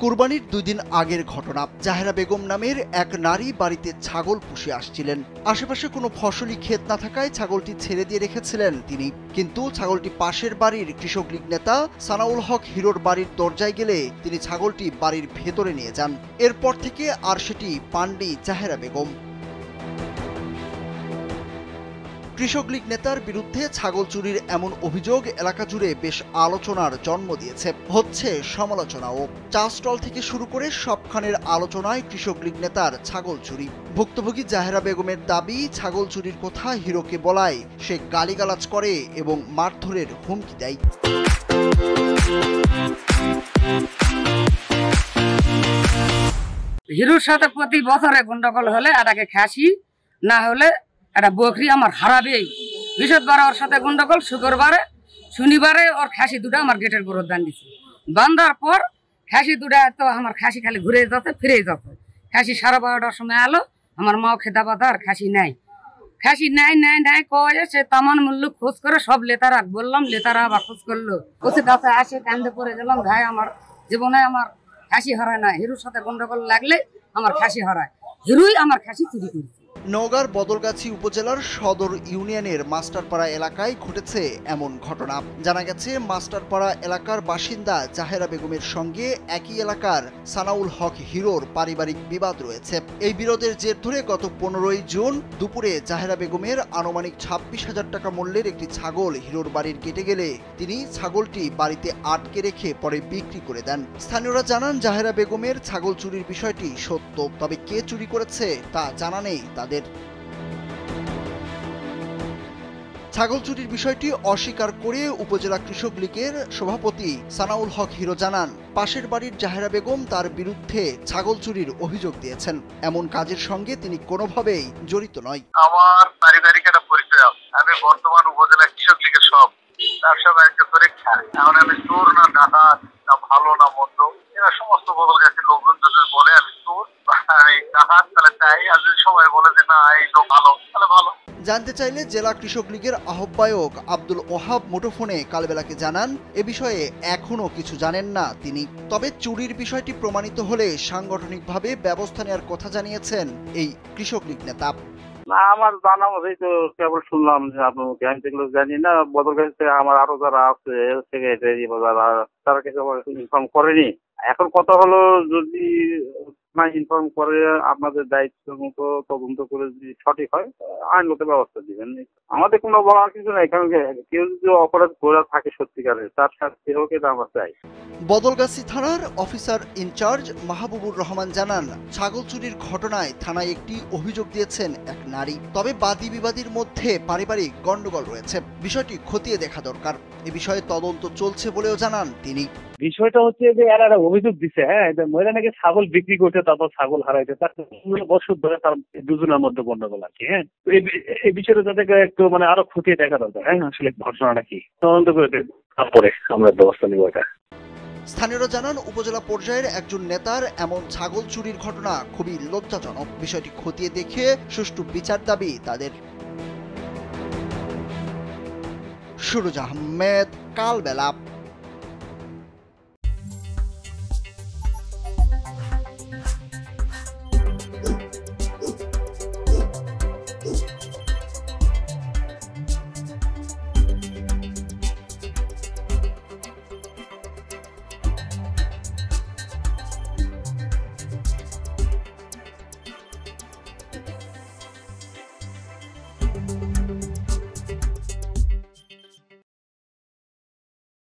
কুরবানির 2 দিন আগের ঘটনা। জাহেরা বেগম নামের এক নারী বাড়িতে ছাগল পুষে আসছিলেন। আশেপাশে কোনো ফসলি ক্ষেত না থাকায় ছাগলটি ছেড়ে দিয়ে রেখেছিলেন তিনি। কিন্তু ছাগলটি পাশের বাড়ির কৃষক লীগ নেতা সানাউল হক হিরোর বাড়ির দরজায় গেলে তিনি ছাগলটি বাড়ির ভেতরে নিয়ে যান। এরপর থেকে আর সেটি পাননি জাহেরা বেগম। কৃষক লীগ নেতার বিরুদ্ধে ছাগল চুরির এমন অভিযোগ এলাকা জুড়ে বেশ আলোচনার জন্ম দিয়েছে, হচ্ছে সমালোচনাও। চা স্টল থেকে শুরু করে সবখানের আলোচনায় কৃষক লীগ নেতার ছাগল চুরি। ভুক্তভোগী জাহেরা বেগমের দাবি, ছাগল চুরির কথা হিরোকে বলায় সে গালিগালাজ করে এবং মারধরের হুমকি দেয়। হিরোর সাথে প্রতি বছরে গন্ডগোল হলে এটাকে খাসি না হলে একটা বকরি আমার হারাবেই। বৃহস্পতিবার ওর সাথে গন্ডগোল, শুক্রবারে শনিবারে ওর খাসি দুটা আমার গেটের উপর দান দিছে। বান্ধার পর খাসি দুটা তো আমার খাসি খালি ঘুরে যাচ্ছে ফিরে যাচ্ছে। খাসি 12:30টার সময় আলো, আমার মাও খেদা পাতা আর খাসি নাই। খাসি নাই নাই নাই কয়ে সে তামান মূল্য খোঁজ করে সব লেতারা বললাম, লেতারা আবার খোঁজ করলো। ওসে কাছে আসে কান্দে পড়ে গেলাম, ভাই আমার জীবনে আমার খাসি হারায় না, হিরোর সাথে গন্ডগোল লাগলে আমার খাসি হারায়, হিরোই আমার খাসি চুরি করেছে। নওগাঁর বদলগাছি উপজেলার সদর ইউনিয়নের মাস্টারপাড়া এলাকায় ঘটেছে এমন ঘটনা। জানা গেছে, মাস্টারপাড়া এলাকার বাসিন্দা জাহেরা বেগমের সঙ্গে একই এলাকার সানাউল হক হিরোর পারিবারিক বিবাদ রয়েছে। এই বিরোধের জের ধরে গত 15ই জুন দুপুরে জাহেরা বেগমের আনুমানিক 26,000 টাকা মূল্যের একটি ছাগল হিরোর বাড়ির গেটে গেলে তিনি ছাগলটি বাড়িতে আটকে রেখে পরে বিক্রি করে দেন। স্থানীয়রা জানান, জাহেরা বেগমের ছাগল চুরির বিষয়টি সত্য, তবে কে চুরি করেছে তা জানা নেই তাদের। ছাগল চুরির বিষয়টি অস্বীকার করে উপজেলা কৃষক লীগের সভাপতি সানাউল হক হিরো জানান, পাশের বাড়ির জাহেরা বেগম তার বিরুদ্ধে ছাগল চুরির অভিযোগ দিয়েছেন। এমন কাজের সঙ্গে তিনি কোনোভাবেই জড়িত নয়। আমার পারিবারিক একটা পরিচয় আছে, আমি বর্তমান উপজেলা কৃষক লীগের ব্যবসা বাণিজ্য করে খাই। এখন আমি চোর না ডাকাত না ভালো না মন্দ, এরা সমস্ত বদলগাছির লোকজন যদি বলে আমি চোর আমি ডাকাত তাহলে তাই, আর যদি সবাই বলে যে না এই লোক ভালো তাহলে ভালো। জানতে চাইলে জেলা কৃষক লীগের আহ্বায়ক আব্দুল ওহাব মুঠোফোনে কালবেলাকে জানান, এ বিষয়ে এখনো কিছু জানেন না তিনি। তবে চুরির বিষয়টি প্রমাণিত হলে সাংগঠনিকভাবে ব্যবস্থা নেওয়ার কথা জানিয়েছেন এই কৃষক লীগ নেতা। না, আমার জানা মতোই তো কেবল শুনলাম যে আপনার আমি যেগুলো জানি না, বদলগাছিতে আমার আরো যারা আছে সেক্রেটারি তারা কিছু ইনফর্ম করেনি। এখন কথা হলো, যদি ইনফর্ম করে আপনাদের দায়িত্ব মতো তদন্ত করে যদি সঠিক হয় আইনগত ব্যবস্থা দিবেন। আমাদের কোনো বলার কিছু নাই, কারণ কেউ যদি অপরাধ করে থাকে সত্যিকারের, তার শাস্তি হোক এটা আমরা চাই। বদলগাছি থানার অফিসার ইনচার্জ মাহবুবুর রহমান জানান, ছাগল চুরির ঘটনায় থানায় একটি অভিযোগ দিয়েছেন এক নারী। তবে বাদী বিবাদীর মধ্যে পারিবারিক গন্ডগোল রয়েছে, বিষয়টি খতিয়ে দেখা দরকার। এ বিষয়ে তদন্ত চলছে বলেও জানান তিনি। বিষয়টা হচ্ছে যে এরা একটা অভিযোগ দিচ্ছে, মহিলা নাকি ছাগল বিক্রি করতে, তারপর ছাগল হারাইছে, তার বছর ধরে তার দুজনের মধ্যে গন্ডগোল আছে। এই বিষয়টা তাদেরকে একটু আরো খতিয়ে দেখা দরকার। আসলে ঘটনাটা কি তদন্ত করে তারপরে আমরা ব্যবস্থা নিব এটা। স্থানীয়রা জানান, উপজেলা পর্যায়ের একজন নেতার এমন ছাগল চুরির ঘটনা খুবই লজ্জাজনক। বিষয়টি খতিয়ে দেখে সুষ্ঠু বিচার দাবি তাদের। সুরজ আহমেদ, কালবেলা।